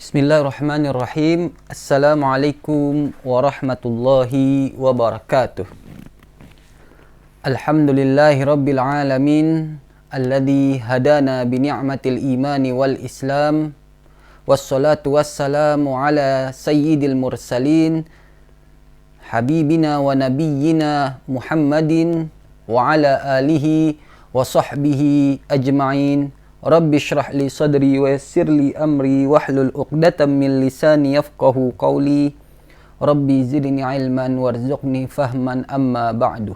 Bismillahirrahmanirrahim. Assalamualaikum warahmatullahi wabarakatuh. Alhamdulillahi rabbil alamin alladzi hadana bi ni'matil imani wal islam. Wassalatu wassalamu ala sayyidil mursalin habibina wa nabiyyina Muhammadin wa ala alihi wa sahbihi ajma'in. Rabbi shrah li sadri wa yassir li amri wahlul 'uqdatam min lisani yafqahu qawli. Rabbi zidni ilman warzuqni fahman amma ba'du.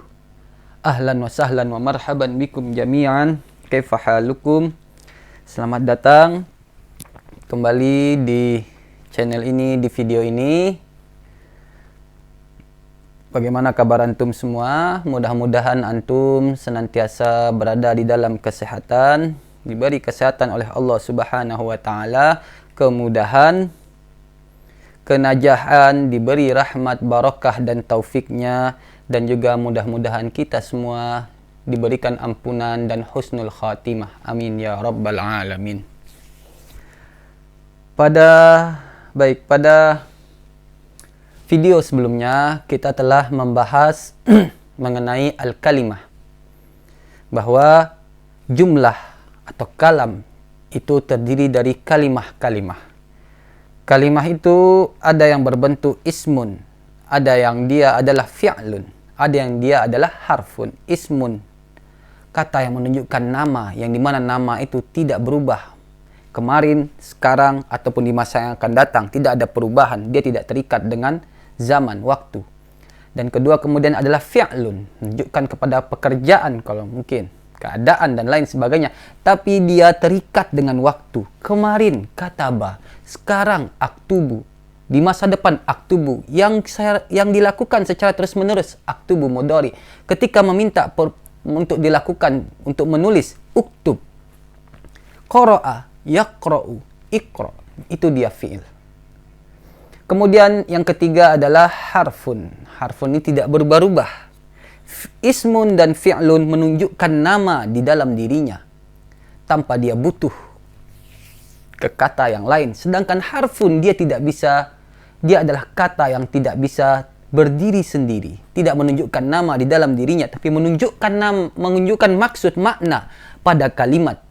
Ahlan wa sahlan wa marhaban bikum jami'an. Kaifa halukum? Selamat datang kembali di channel ini, di video ini. Bagaimana kabar antum semua? Mudah-mudahan antum senantiasa berada di dalam kesehatan, diberi kesehatan oleh Allah Subhanahu wa taala, kemudahan, kenajahan, diberi rahmat, barakah dan taufiknya, dan juga mudah-mudahan kita semua diberikan ampunan dan husnul khatimah. Amin ya rabbal alamin. Pada video sebelumnya kita telah membahas mengenai al-kalimah, bahwa jumlah atau kalam itu terdiri dari kalimah-kalimah. Kalimah itu ada yang berbentuk ismun, ada yang dia adalah fi'lun, ada yang dia adalah harfun. Ismun, kata yang menunjukkan nama, yang dimana nama itu tidak berubah kemarin, sekarang, ataupun di masa yang akan datang. Tidak ada perubahan, dia tidak terikat dengan zaman, waktu. Dan kedua kemudian adalah fi'lun, menunjukkan kepada pekerjaan kalau mungkin, keadaan dan lain sebagainya, tapi dia terikat dengan waktu. Kemarin kataba, sekarang aktubu, di masa depan aktubu, yang dilakukan secara terus menerus, aktubu mudhari. Ketika meminta untuk dilakukan, untuk menulis, uktub. Qara'a, yaqra'u, iqra, itu dia fi'il. Kemudian yang ketiga adalah harfun. Harfun ini tidak berubah-ubah. Ismun dan fi'lun menunjukkan nama di dalam dirinya tanpa dia butuh ke kata yang lain. Sedangkan harfun dia tidak bisa, dia adalah kata yang tidak bisa berdiri sendiri, tidak menunjukkan nama di dalam dirinya, tapi menunjukkan maksud, makna pada kalimat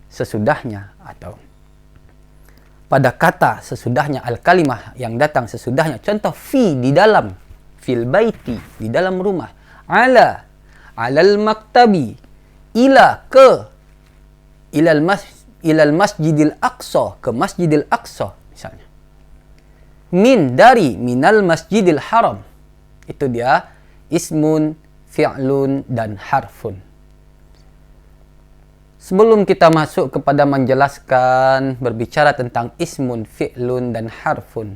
sesudahnya atau pada kata sesudahnya, al-kalimah yang datang sesudahnya. Contoh fi, di dalam, fil baiti, di dalam rumah, alal maktabi, ila, ke, ilal masjidil aqsa, ke masjidil aqsa misalnya. Min, dari, minal masjidil haram. Itu dia ismun, fi'lun, dan harfun. Sebelum kita masuk kepada menjelaskan, berbicara tentang ismun, fi'lun, dan harfun,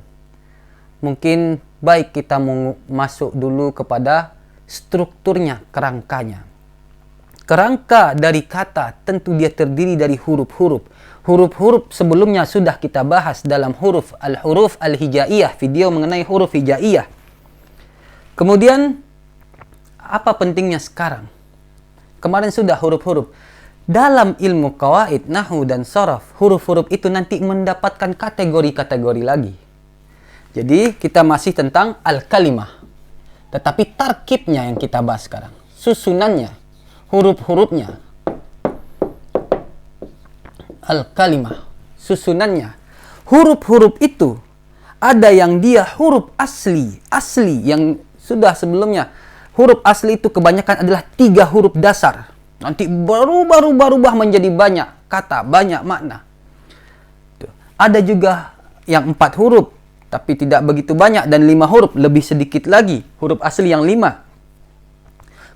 mungkin baik kita masuk dulu kepada strukturnya, kerangkanya. Kerangka dari kata tentu dia terdiri dari huruf-huruf. Huruf-huruf sebelumnya sudah kita bahas dalam huruf al-hijaiyah, video mengenai huruf hijaiyah. Kemudian, apa pentingnya sekarang? Kemarin sudah huruf-huruf. Dalam ilmu qawaid, nahwu dan saraf, huruf-huruf itu nanti mendapatkan kategori-kategori lagi. Jadi kita masih tentang al-kalimah. Tetapi tarkibnya yang kita bahas sekarang. Susunannya, huruf-hurufnya. Al-kalimah, susunannya. Huruf-huruf itu ada yang dia huruf asli yang sudah sebelumnya. Huruf asli itu kebanyakan adalah 3 huruf dasar. Nanti berubah menjadi banyak kata, banyak makna. Ada juga yang 4 huruf, tapi tidak begitu banyak, dan 5 huruf, lebih sedikit lagi. Huruf asli yang 5.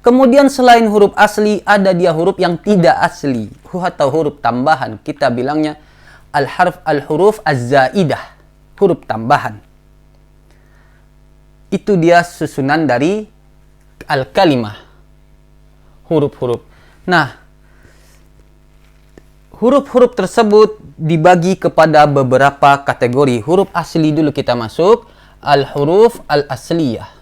Kemudian selain huruf asli, ada dia huruf yang tidak asli, atau huruf tambahan. Kita bilangnya al-huruf az-zaidah, huruf tambahan. Itu dia susunan dari al-kalimah, huruf-huruf. Nah, huruf-huruf tersebut dibagi kepada beberapa kategori. Huruf asli dulu kita masuk, al-huruf al-asliyah.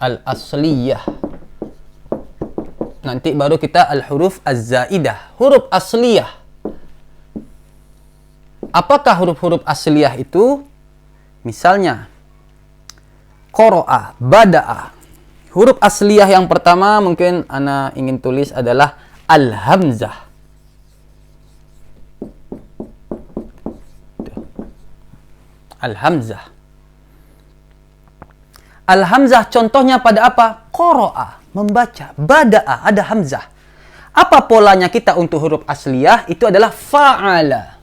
Al-asliyah. Nanti baru kita al-huruf az-zaidah, huruf asliyah. Apakah huruf-huruf asliyah itu? Misalnya qara'a, bada'a. Huruf asliyah yang pertama mungkin ana ingin tulis adalah al-hamzah. Al-hamzah. Al-hamzah contohnya pada apa? Qara'a, membaca. Bada'a, ada hamzah. Apa polanya kita untuk huruf asliyah? Itu adalah fa'ala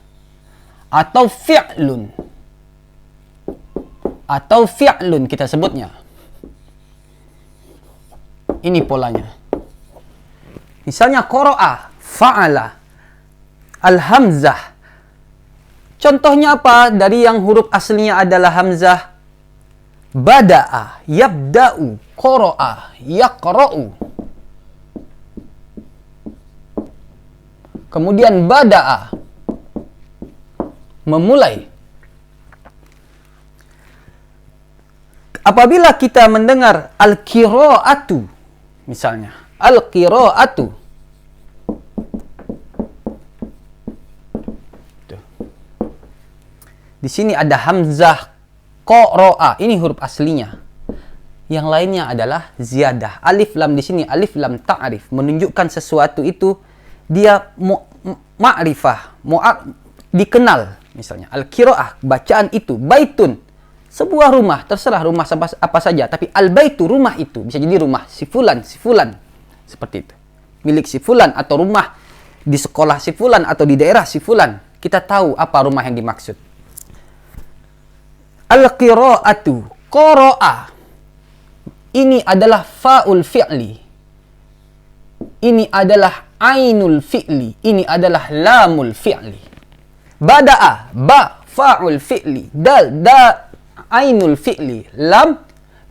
atau fi'lun. Atau fi'lun kita sebutnya. Ini polanya. Misalnya qara'a, fa'ala, al-hamzah. Contohnya apa? Dari yang huruf aslinya adalah hamzah. Bada'a, yabda'u, qara'a, yaqra'u. Kemudian bada'a, memulai. Apabila kita mendengar al-qira'atu, misalnya, al-qira'atu. Di sini ada hamzah qara'a, ini huruf aslinya. Yang lainnya adalah ziyadah. Alif lam di sini alif lam ta'rif, menunjukkan sesuatu itu dia ma'rifah, dikenal. Misalnya al-qira'ah, bacaan itu, baitun, sebuah rumah, terserah rumah apa saja, tapi al-baitu, rumah itu bisa jadi rumah si fulan, seperti itu. Milik si fulan atau rumah di sekolah si fulan atau di daerah si fulan. Kita tahu apa rumah yang dimaksud. Al-qira'atu, qara'a. Ini adalah fa'ul fi'li. Ini adalah ainul fi'li. Ini adalah lamul fi'li. Bada'a, ba, fa'ul fi'li. Dal, da, ainul fi'li. Lam,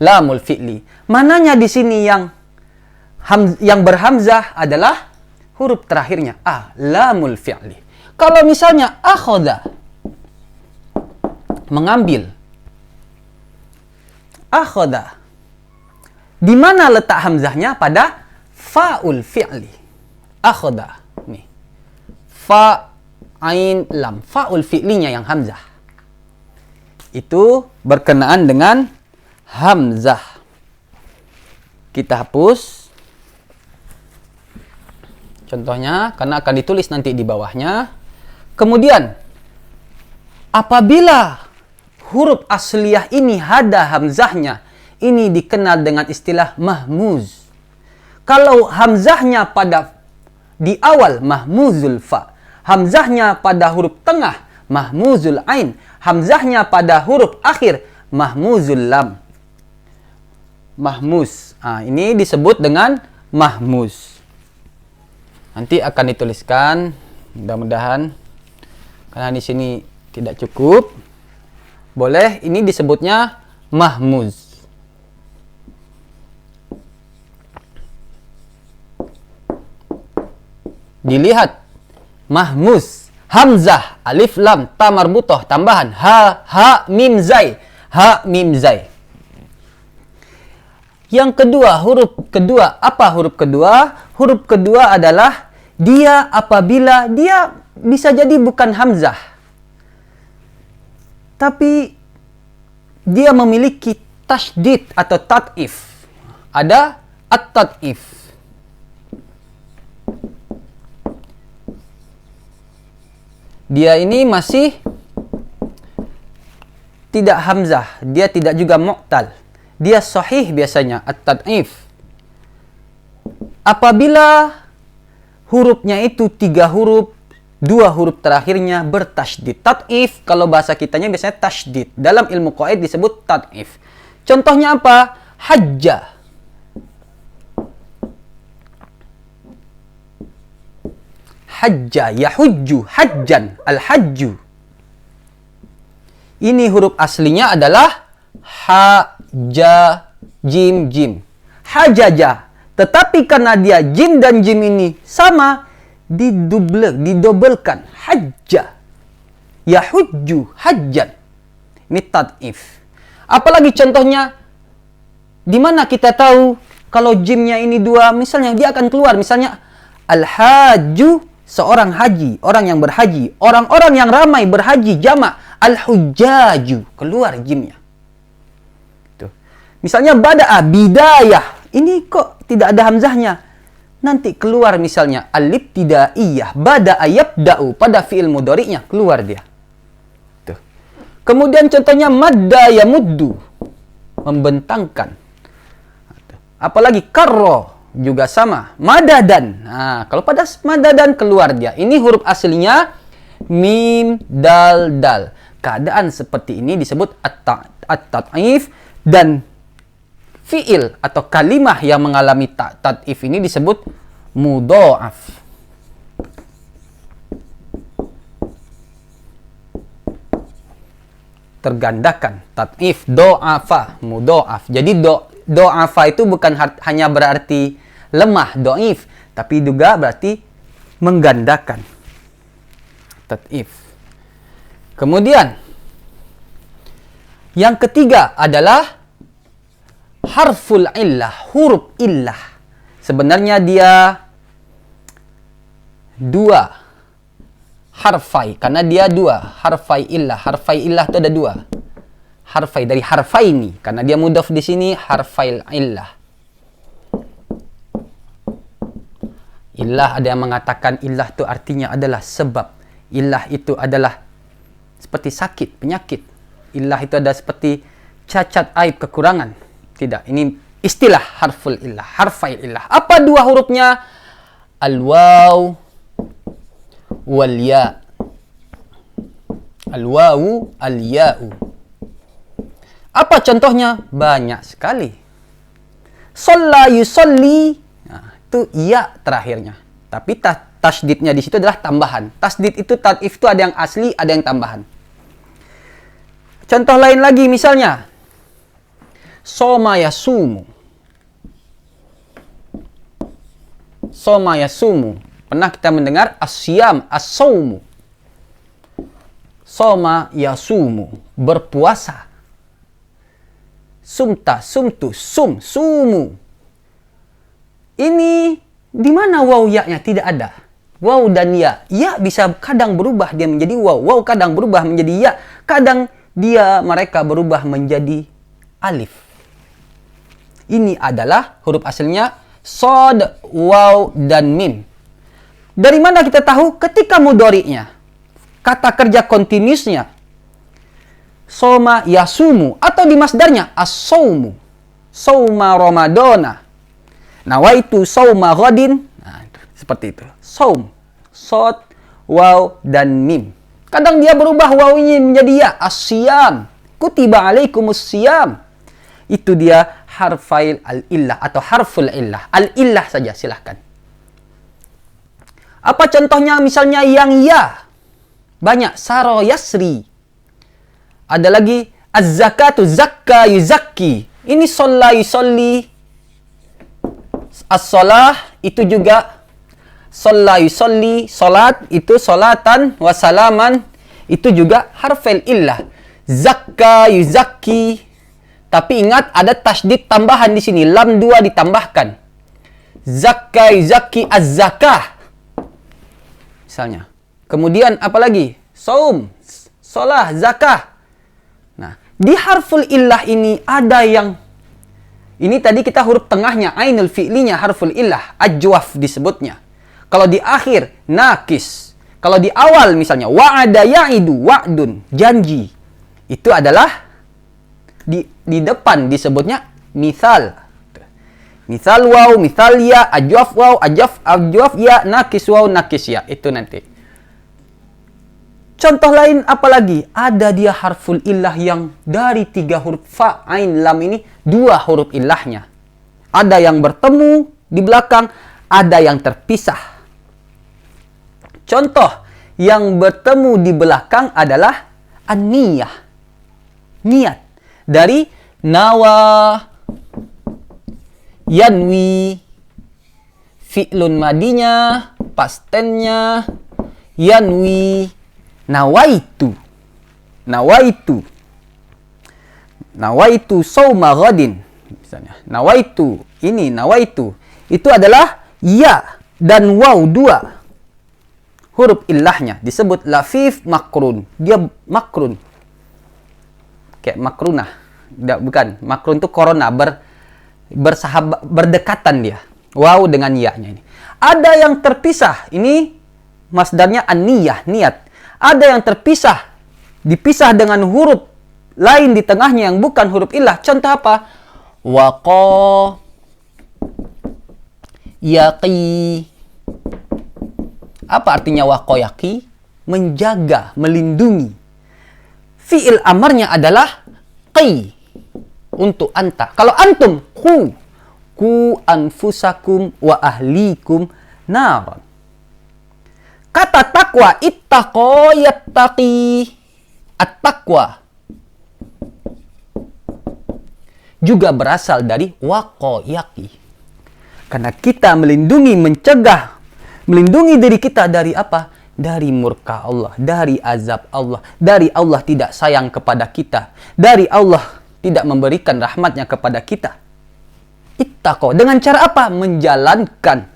lamul fi'li. Mananya di sini yang berhamzah adalah huruf terakhirnya a, lamul fi'li. Kalau misalnya akhadha, mengambil. Akhadha, di mana letak hamzahnya? Pada fa'ul fi'li. Akhadha, nih. Fa, ain, lam. Fa'ul fi'linya yang hamzah. Itu berkenaan dengan hamzah. Kita hapus. Contohnya, karena akan ditulis nanti di bawahnya. Kemudian, apabila huruf asliyah ini ada hamzahnya, ini dikenal dengan istilah mahmuz. Kalau hamzahnya di awal mahmuzul fa, hamzahnya pada huruf tengah mahmuzul ain, hamzahnya pada huruf akhir mahmuzul lam. Mahmuz. Ini disebut dengan mahmuz. Nanti akan dituliskan, mudah-mudahan, karena di sini tidak cukup. Boleh, ini disebutnya mahmuz. Dilihat, mahmuz, hamzah, alif lam, ta marbutoh, tambahan ha mim zai, ha mim zai. Yang kedua, huruf kedua. Apa huruf kedua? Huruf kedua adalah dia apabila dia bisa jadi bukan hamzah, tapi dia memiliki tasydid atau tat'if. Ada at-tat'if. Dia ini masih tidak hamzah, dia tidak juga mu'tal. Dia sahih biasanya, at-tat'if. Apabila hurufnya itu 3 huruf, 2 huruf terakhirnya bertasydid. Tat'if, kalau bahasa kitanya biasanya tasydid. Dalam ilmu qaid disebut tat'if. Contohnya apa? Hajja. Hajja, yahujju, hajjan, al-hajju. Ini huruf aslinya adalah ha, ja, jim, jim. Hajaja. Tetapi karena dia jim dan jim ini sama, didobelkan. Hajja, yahujju, hajjan. Ini tat'if. Apalagi contohnya, di mana kita tahu Kalau jimnya ini dua, misalnya dia akan keluar. Misalnya, al-haju, seorang haji, orang yang berhaji. Orang-orang yang ramai berhaji, jamak. Al-hujjaju, keluar jimnya. Tuh. Misalnya, bada'a, bidayah. Ini kok tidak ada hamzahnya. Nanti keluar misalnya, al-ibtidaiyah, bada'a yabda'u, pada fi'il mudhari'nya, keluar dia. Tuh. Kemudian contohnya, madda yamuddu, membentangkan. Apalagi karro juga sama. Madadan. Nah, kalau pada madadan keluar dia. Ini huruf aslinya mim dal dal. Keadaan seperti ini disebut at-ta'if, dan fiil atau kalimah yang mengalami ta'if ini disebut mudha'af. Tergandakan. Ta'if, do'afa, mudha'af. Jadi do'afa itu bukan hanya berarti lemah, do'if, tapi juga berarti menggandakan. Ta'if. Kemudian, yang ketiga adalah harful illah, huruf illah. Sebenarnya dia dua harfai, karena dia dua harfai illah. Harfai illah itu ada dua. Harfai dari harfaini, karena dia mudhaf di sini, harfail illah. Illah, ada yang mengatakan illah itu artinya adalah sebab. Illah itu adalah seperti sakit, penyakit. Illah itu ada seperti cacat, aib, kekurangan. Tidak, ini istilah harful illah, harfail illah. Apa dua hurufnya? Al-waw wal ya. Al-wawu al-ya'u. Apa contohnya? Banyak sekali. Shalla yusolli, nah, itu ya terakhirnya. Tapi tasdidnya di situ adalah tambahan. Tasdid itu, ta'if itu ada yang asli, ada yang tambahan. Contoh lain lagi misalnya, soma yasumu. Soma yasumu. Pernah kita mendengar asyam, as-saumu. Soma yasumu, berpuasa. Sumta, sumtu, sumu. Ini di mana waw ya-nya? Tidak ada. Waw dan ya. Ya bisa kadang berubah dia menjadi waw. Waw kadang berubah menjadi ya. Kadang mereka berubah menjadi alif. Ini adalah huruf aslinya sod, waw, dan mim. Dari mana kita tahu? Ketika mudhari'nya, kata kerja kontinusnya, soma yasumu, atau di masdarnya as-saumu, sauma ramadana, nawaitu sauma ghadin. Nah, seperti itu. Saum, sod, waw, dan mim. Kadang dia berubah wawnya menjadi ya. As-siyam, kutiba alaikumus siyam. Itu dia harfail al-illah atau harful illah. Al-illah saja, silahkan. Apa contohnya? Misalnya yang ya. Banyak. Saro yasri. Ada lagi az-zakatu, zakka yuzakki. Ini sholla yusolli. As-sholah itu juga sholla yusolli. Sholat itu sholatan wa salaman. Itu juga harfil illah. Zakka yuzakki. Tapi ingat ada tasydid tambahan di sini. Lam 2 ditambahkan. Zakka yuzakki az-zakah. Misalnya. Kemudian apa lagi? Saum, sholah, zakah. Nah, di harful illah ini ada yang, ini tadi kita huruf tengahnya, ainul fi'linya harful illah, ajwaf disebutnya. Kalau di akhir, nakis. Kalau di awal misalnya, wa'ada ya'idu, wa'dun, janji. Itu adalah, di depan disebutnya misal. Misal waw, misal ya, ajwaf waw, ajwaf ya, nakis waw, nakis ya. Itu nanti. Contoh lain apalagi? Ada dia harful illah yang dari 3 huruf fa, ain, lam ini 2 huruf illahnya. Ada yang bertemu di belakang, ada yang terpisah. Contoh yang bertemu di belakang adalah an-niyah. Niat. Dari nawa, yanwi, fi'lun madinya, pastennya, yanwi, nawaitu. Nawaitu sauma ghadin. Misalnya, nawaitu Ini nawaitu. Itu adalah ya dan waw dua. Huruf illahnya disebut lafif makrun. Dia makrun. Kayak makrunah. Bukan. Makrun itu corona. Bersahabat, berdekatan dia. Waw dengan ya-nya ini. Ada yang terpisah. Ini masdarnya an-niyah, niat. Ada yang terpisah. Dipisah dengan huruf lain di tengahnya yang bukan huruf illah. Contoh apa? Waqa yaqi. Apa artinya waqa yaqi? Menjaga, melindungi. Fi'il amarnya adalah qi. Untuk anta. Kalau antum, ku anfusakum wa ahlikum naran. Kata takwa, ittaqa yattaqi. At-taqwa juga berasal dari waqa yaqi. Karena kita melindungi, mencegah, melindungi diri kita dari apa? Dari murka Allah, dari azab Allah, dari Allah tidak sayang kepada kita, dari Allah tidak memberikan rahmatnya kepada kita. Ittaqo. Dengan cara apa? Menjalankan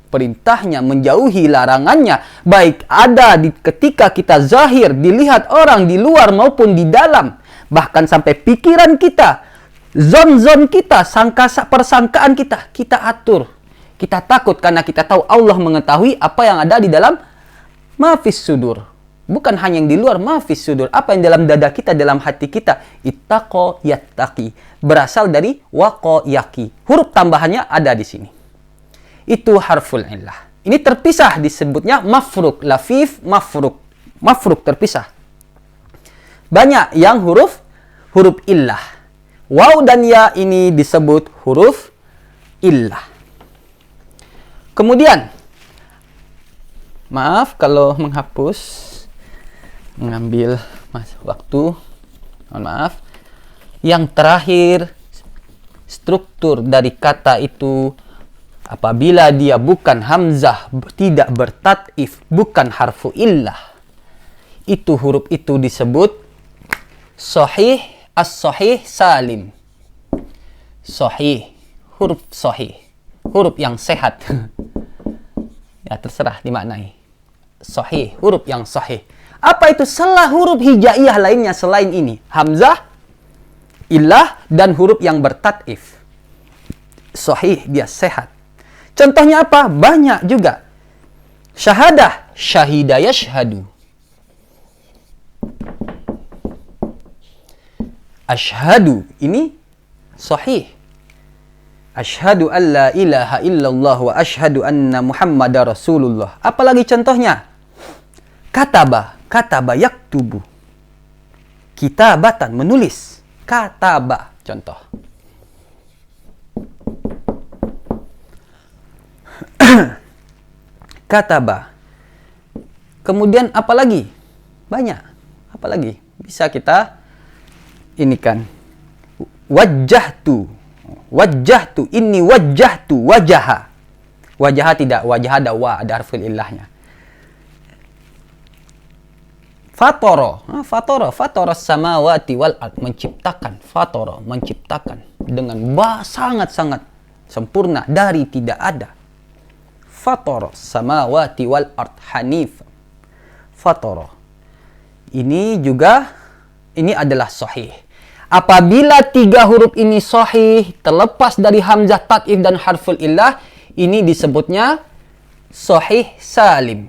perintahnya, menjauhi larangannya. Baik ada ketika kita zahir, dilihat orang di luar maupun di dalam. Bahkan sampai pikiran kita, zon-zon kita, persangkaan kita, kita atur. Kita takut karena kita tahu Allah mengetahui apa yang ada di dalam mafis sudur. Bukan hanya yang di luar, mafis sudur. Apa yang dalam dada kita, dalam hati kita. Ittaqo yattaqi. Berasal dari waqa yaqi. Huruf tambahannya ada di sini. Itu harful illah. Ini terpisah, disebutnya mafruk. Lafif, mafruk. Mafruk terpisah. Banyak yang huruf illah. Waw dan ya ini disebut huruf illah. Kemudian, maaf kalau menghapus, mengambil waktu, mohon maaf. Yang terakhir, struktur dari kata itu apabila dia bukan hamzah, tidak bertat'if, bukan harfu illah, itu huruf itu disebut sahih, as-sahih salim. Sahih, huruf sahih, huruf yang sehat. Ya terserah dimaknai. Sahih, huruf yang sahih. Apa itu? Salah huruf hijaiyah lainnya selain ini. Hamzah, illah, dan huruf yang bertat'if. Sahih, dia sehat. Contohnya apa? Banyak juga. Syahadah, syahida yashhadu. Ashhadu, ini sahih. Ashhadu an la ilaha illallah wa ashhadu anna muhammadar rasulullah. Apalagi contohnya? Kataba yaktubu. Kitabatan, menulis. Kataba, contoh. Kataba. Kemudian apa lagi? Banyak. Apa lagi? Bisa kita ini kan. Wajjahtu. Inni wajjahtu wajaha. Wajaha tidak, wajah ada wa, ada harful illahnya. Fatoro samawati wal ard, menciptakan. Fatoro, menciptakan dengan sangat-sangat sempurna dari tidak ada. Fatoro samawati wal ard hanif. Fatoro. Ini juga, ini adalah sahih. Apabila tiga huruf ini sahih, terlepas dari hamzah tat'if dan harful illah, ini disebutnya sahih salim.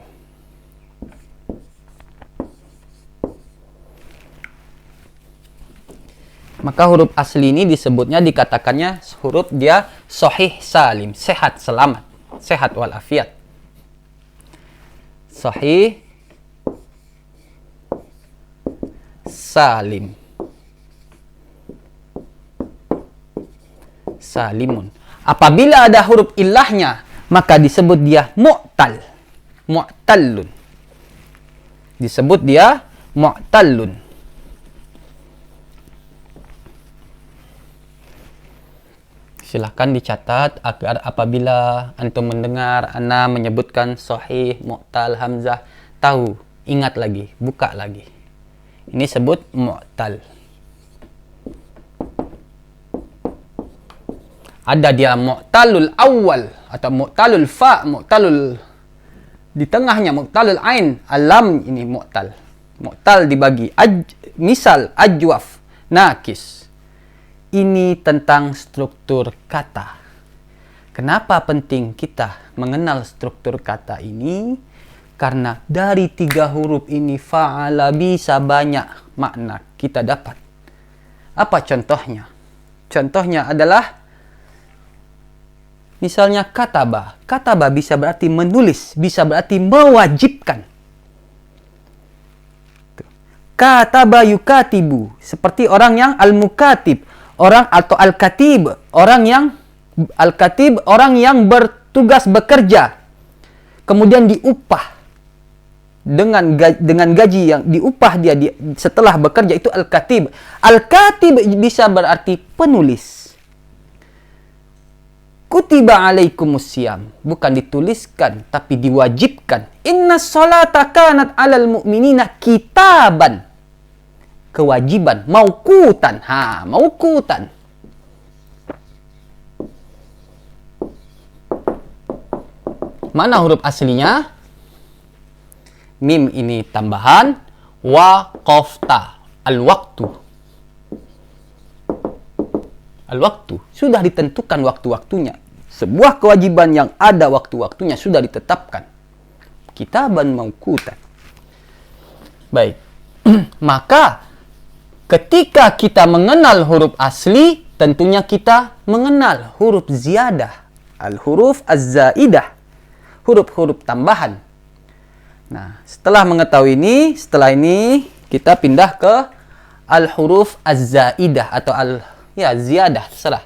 Maka huruf asli ini disebutnya, dikatakannya huruf dia sahih salim, sehat, selamat, sehat walafiat. Sahih salim. Salimun. Apabila ada huruf illahnya, maka disebut dia mu'tal. Mu'tallun. Disebut dia mu'tallun. Silahkan dicatat agar apabila antum mendengar ana menyebutkan sahih, mu'tal, hamzah, tahu, ingat lagi, buka lagi. Ini sebut mu'tal. Ada dia mu'talul awal atau mu'talul fa, mu'talul di tengahnya mu'talul ain, alam ini mu'tal. Mu'tal dibagi misal ajwaf, nakis. Ini tentang struktur kata. Kenapa penting kita mengenal struktur kata ini? Karena dari 3 huruf ini fa'ala bisa banyak makna kita dapat. Apa contohnya? Contohnya adalah misalnya kataba. Kataba bisa berarti menulis, bisa berarti mewajibkan. Kataba yukatibu, seperti orang yang al-mukatib, orang atau al-katib, orang yang bertugas bekerja, kemudian diupah dengan gaji yang diupah dia setelah bekerja, itu al-katib. Al-katib bisa berarti penulis. Kutiba alaikumusiyam, bukan dituliskan tapi diwajibkan. Inna sholata kanat alal mu'minina kitaban, kewajiban, mauqutan. Mauqutan. Mana huruf aslinya? Mim ini tambahan, waqafta, al-waktu. Al-waktu, sudah ditentukan waktu-waktunya. Sebuah kewajiban yang ada waktu-waktunya sudah ditetapkan. Kitaban mauqutan. Baik. Maka ketika kita mengenal huruf asli, tentunya kita mengenal huruf ziyadah, al-huruf az-zaidah, huruf-huruf tambahan. Nah, setelah mengetahui ini, kita pindah ke al-huruf az-zaidah atau ziyadah, salah.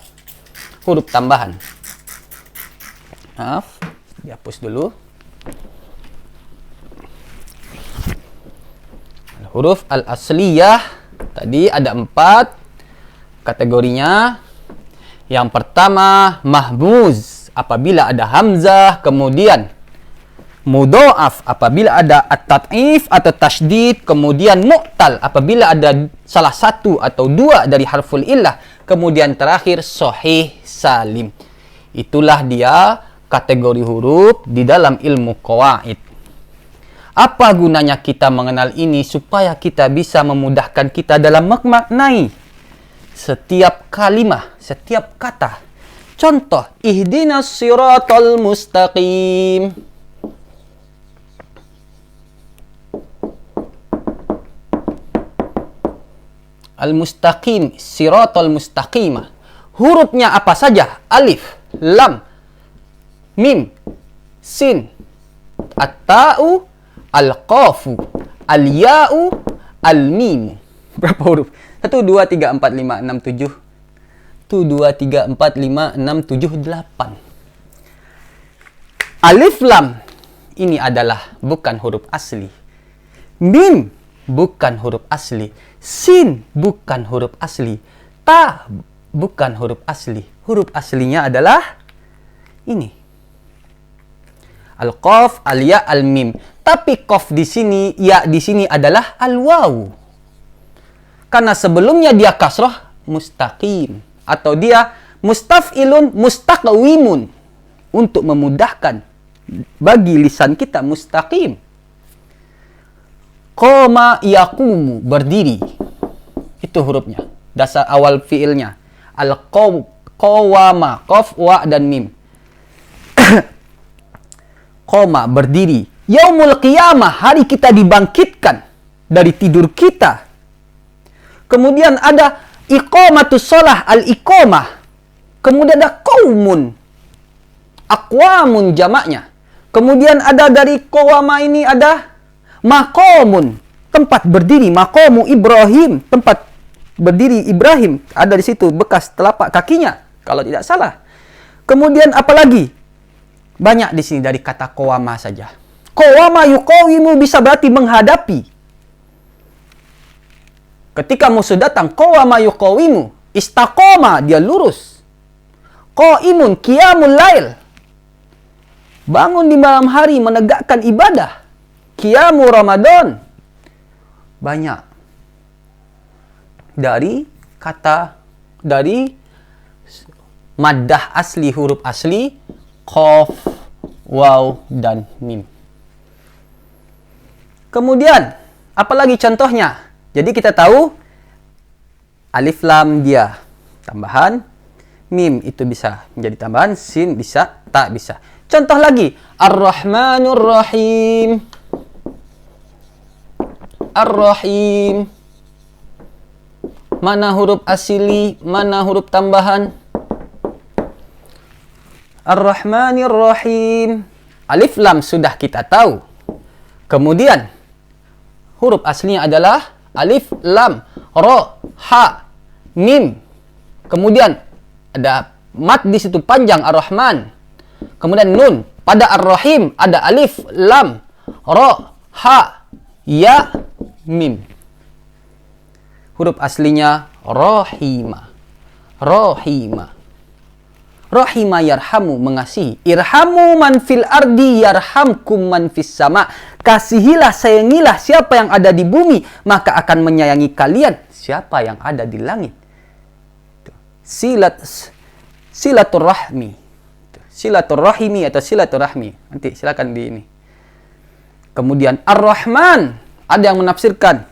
Huruf tambahan. Maaf, dihapus dulu. Huruf al-asliyah tadi ada 4 kategorinya. Yang pertama mahmuz, apabila ada hamzah, kemudian mudha'af apabila ada at-tat'if atau tasydid, kemudian mu'tal apabila ada salah satu atau 2 dari harful illah, kemudian terakhir sahih salim. Itulah dia kategori huruf di dalam ilmu qawaid. Apa gunanya kita mengenal ini? Supaya kita bisa memudahkan kita dalam memaknai setiap kalimah, setiap kata. Contoh, ihdinas siratal mustaqim. Al-mustaqim, siratal mustaqimah. Hurufnya apa saja? Alif, lam, mim, sin, at-ta'u, al-qafu, al-ya'u, al-mimu. Berapa huruf? 1, 2, 3, 4, 5, 6, 7. 1, 2, 3, 4, 5, 6, 7, 8. Alif lam ini adalah bukan huruf asli. Mim bukan huruf asli. Sin bukan huruf asli. Ta bukan huruf asli. Huruf aslinya adalah ini. Al-qaf, al-ya, al-mim. Tapi qaf di sini, ya di sini adalah al-wawu. Karena sebelumnya dia kasrah mustaqim atau dia mustaf'ilun mustaqwimun, untuk memudahkan bagi lisan kita mustaqim. Qoma yaqumu, berdiri. Itu hurufnya. Dasar awal fiilnya. Al-qawama, qaf, wa dan mim. Qoma, berdiri. Yaumul qiyamah, hari kita dibangkitkan dari tidur kita. Kemudian ada iqamatus shalah, al-iqamah. Kemudian ada qaumun, aqwamun jamaknya. Kemudian ada dari qawama ini ada maqamun, tempat berdiri. Maqamu Ibrahim, tempat berdiri Ibrahim. Ada di situ bekas telapak kakinya kalau tidak salah. Kemudian apalagi? Banyak di sini dari kata qawama saja. Qawama yuqawimu bisa berarti menghadapi. Ketika musuh datang, qawama yuqawimu, istaqama, dia lurus. Qaimun, qiyamul lail, bangun di malam hari menegakkan ibadah. Qiyamu Ramadan. Banyak dari kata, dari maddah asli, huruf asli, qaf, waw, dan mim. Kemudian, apalagi contohnya? Jadi kita tahu alif lam dia tambahan, mim itu bisa menjadi tambahan, sin bisa, ta bisa. Contoh lagi, Ar-Rahmanur Rahim. Ar-Rahim. Mana huruf asli, mana huruf tambahan? Ar-Rahmanir Rahim. Alif lam sudah kita tahu. Kemudian huruf aslinya adalah alif lam, ro, ha, mim. Kemudian ada mat di situ panjang, Ar-Rahman. Kemudian nun. Pada Ar-Rahim ada alif lam, ro, ha, ya, mim. Huruf aslinya rohima. Rohima. Rohima yarhamu, mengasihi. Irhamu man fil ardi yarhamkum man fis sama. Kasihilah, sayangilah siapa yang ada di bumi, maka akan menyayangi kalian siapa yang ada di langit. Silaturrahmi. Silaturrahimi atau silaturrahmi. Nanti silakan di ini. Kemudian Ar-Rahman, ada yang menafsirkan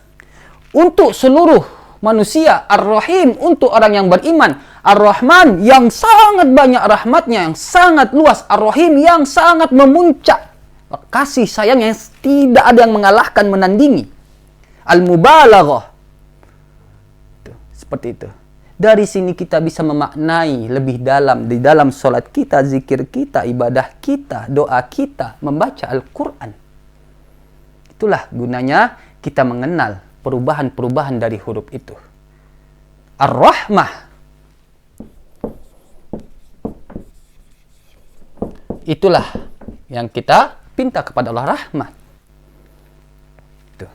untuk seluruh manusia, Ar-Rahim untuk orang yang beriman, Ar-Rahman yang sangat banyak rahmatnya, yang sangat luas, Ar-Rahim yang sangat memuncak kasih sayang yang tidak ada yang mengalahkan, menandingi. Al-Mubalaghah. Seperti itu. Dari sini kita bisa memaknai lebih dalam di dalam solat kita, zikir kita, ibadah kita, doa kita, membaca Al-Quran. Itulah gunanya kita mengenal perubahan-perubahan dari huruf itu. Ar-Rahmah. Itulah yang kita pinta kepada Allah, rahmat. Itu.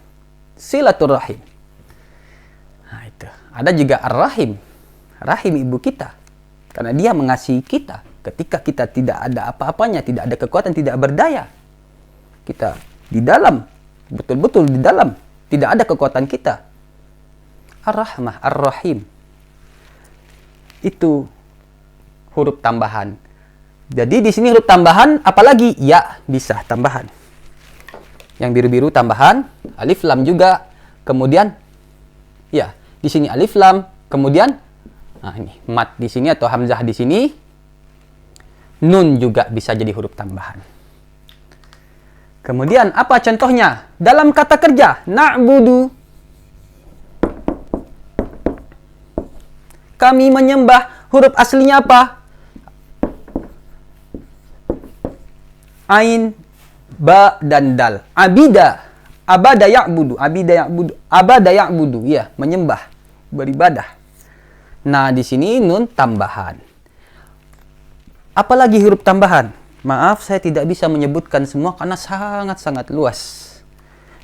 Silaturrahim. Nah, itu. Ada juga Ar-Rahim. Rahim ibu kita. Karena dia mengasihi kita ketika kita tidak ada apa-apanya, tidak ada kekuatan, tidak berdaya. Kita di dalam, betul-betul di dalam, tidak ada kekuatan kita. Ar-Rahmah, Ar-Rahim. Itu huruf tambahan. Jadi di sini huruf tambahan, apalagi ya bisa tambahan. Yang biru-biru tambahan, alif lam juga. Kemudian ya, di sini alif lam, kemudian nah ini mat di sini atau hamzah di sini. Nun juga bisa jadi huruf tambahan. Kemudian apa contohnya? Dalam kata kerja, na'budu. Kami menyembah, huruf aslinya apa? Ain, ba, dan dal. Abida. Abada ya'budu. Abida ya'budu. Abada ya'budu. Ya, menyembah, beribadah. Nah, di sini nun tambahan. Apalagi huruf tambahan? Maaf, saya tidak bisa menyebutkan semua karena sangat-sangat luas.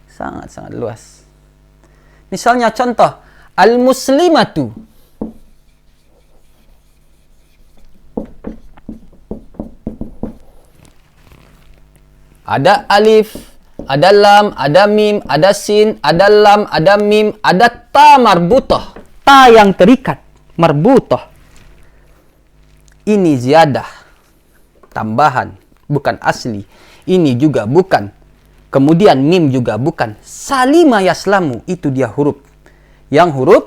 Sangat-sangat luas. Misalnya contoh, al-muslimatu. Ada alif, ada lam, ada mim, ada sin, ada lam, ada mim, ada ta marbutoh. Ta yang terikat, marbutoh. Ini ziyadah, tambahan, bukan asli. Ini juga bukan. Kemudian mim juga bukan. Salima yaslamu, itu dia huruf. Yang huruf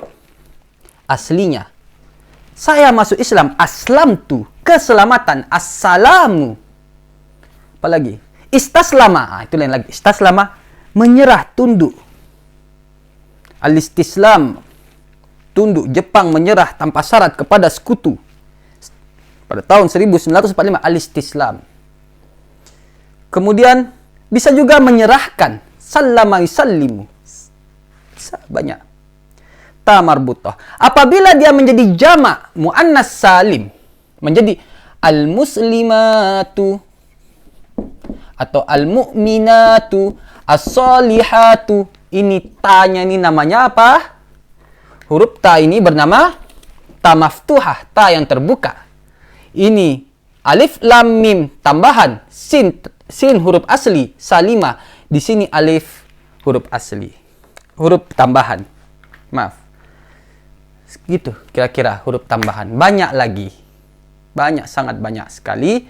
aslinya. Saya masuk Islam, aslamtu, keselamatan, assalamu. Apalagi? Istaslama, itu lain lagi. Istaslama, menyerah, tunduk. Al-istislam, tunduk. Jepang menyerah tanpa syarat kepada sekutu. Pada tahun 1945, al-istislam. Kemudian, bisa juga menyerahkan. Sallama yusallimu. Banyak. Ta marbutoh. Apabila dia menjadi jama' mu'annas salim. Menjadi al-muslimatu. Atau al-mu'minatu, as-solihatu. Ini tanya ini namanya apa? Huruf ta ini bernama ta maftuhah, ta yang terbuka. Ini alif lam mim tambahan, sin huruf asli, salima. Di sini alif huruf asli, huruf tambahan. Maaf. Gitu kira-kira huruf tambahan. Banyak lagi. Banyak, sangat banyak sekali.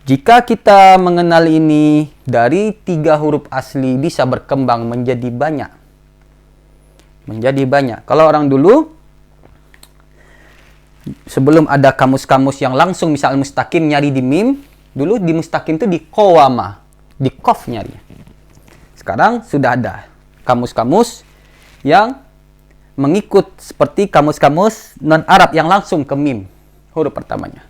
Jika kita mengenal ini, dari 3 huruf asli bisa berkembang menjadi banyak. Menjadi banyak. Kalau orang dulu, sebelum ada kamus-kamus yang langsung misal mustaqim nyari di mim, dulu di mustaqim itu di qawama, di qaf nyari. Sekarang sudah ada kamus-kamus yang mengikut seperti kamus-kamus non-Arab yang langsung ke mim, huruf pertamanya.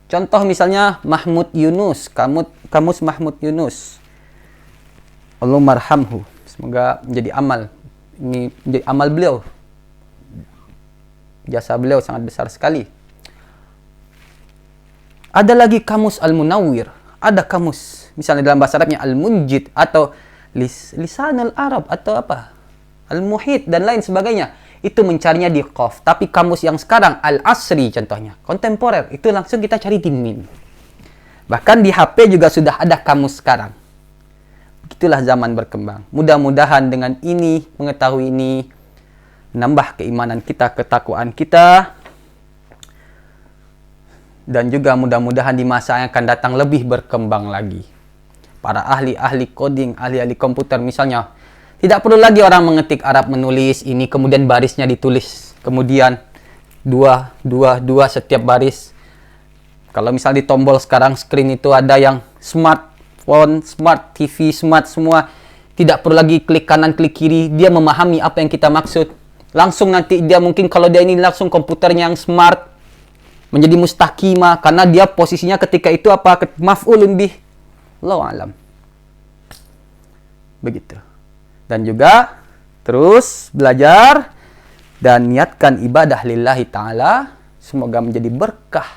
Contoh misalnya Mahmud Yunus, kamus Mahmud Yunus. Allah marhamhu. Semoga menjadi amal. Ini menjadi amal beliau. Jasa beliau sangat besar sekali. Ada lagi kamus Al-Munawwir. Ada kamus, misalnya dalam bahasa Arabnya Al-Munjid atau Lisanul Arab atau apa? Al-Muhit dan lain sebagainya. Itu mencarinya di qaf. Tapi kamus yang sekarang, Al-Asri contohnya, kontemporer, itu langsung kita cari di mim. Bahkan di HP juga sudah ada kamus sekarang. Begitulah zaman berkembang. Mudah-mudahan dengan ini, mengetahui ini, nambah keimanan kita, ketakwaan kita, dan juga mudah-mudahan di masa yang akan datang lebih berkembang lagi. Para ahli-ahli coding, ahli-ahli komputer misalnya, tidak perlu lagi orang mengetik Arab, menulis ini, kemudian barisnya ditulis. Kemudian dua setiap baris. Kalau misal di tombol sekarang screen itu ada yang smartphone, smart TV, smart semua. Tidak perlu lagi klik kanan, klik kiri. Dia memahami apa yang kita maksud. Langsung nanti dia mungkin kalau dia ini langsung komputernya yang smart. Menjadi mustaqimah. Karena dia posisinya ketika itu apa? Maf'ulun bih. Allahu a'lam. Begitu. Dan juga terus belajar dan niatkan ibadah lillahi ta'ala. Semoga menjadi berkah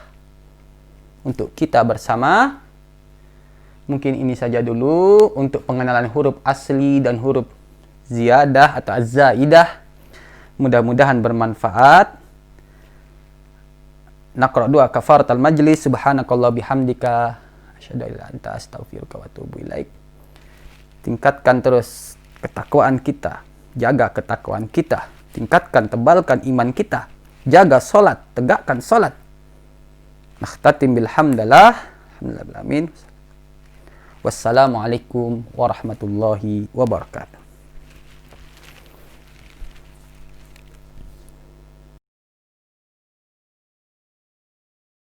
untuk kita bersama. Mungkin ini saja dulu untuk pengenalan huruf asli dan huruf ziyadah atau az-zaidah. Mudah-mudahan bermanfaat. Naqra doa kafaratul majlis. Subhanakallah bihamdika asyhadu an la ilaha illa anta astaghfiruka wa atubu ilaik. Tingkatkan terus ketakwaan kita, jaga ketakwaan kita, tingkatkan, tebalkan iman kita, jaga solat, tegakkan solat. Nakhtatim bilhamdalillah, alhamdulillah, amin. Wassalamualaikum warahmatullahi wabarakatuh.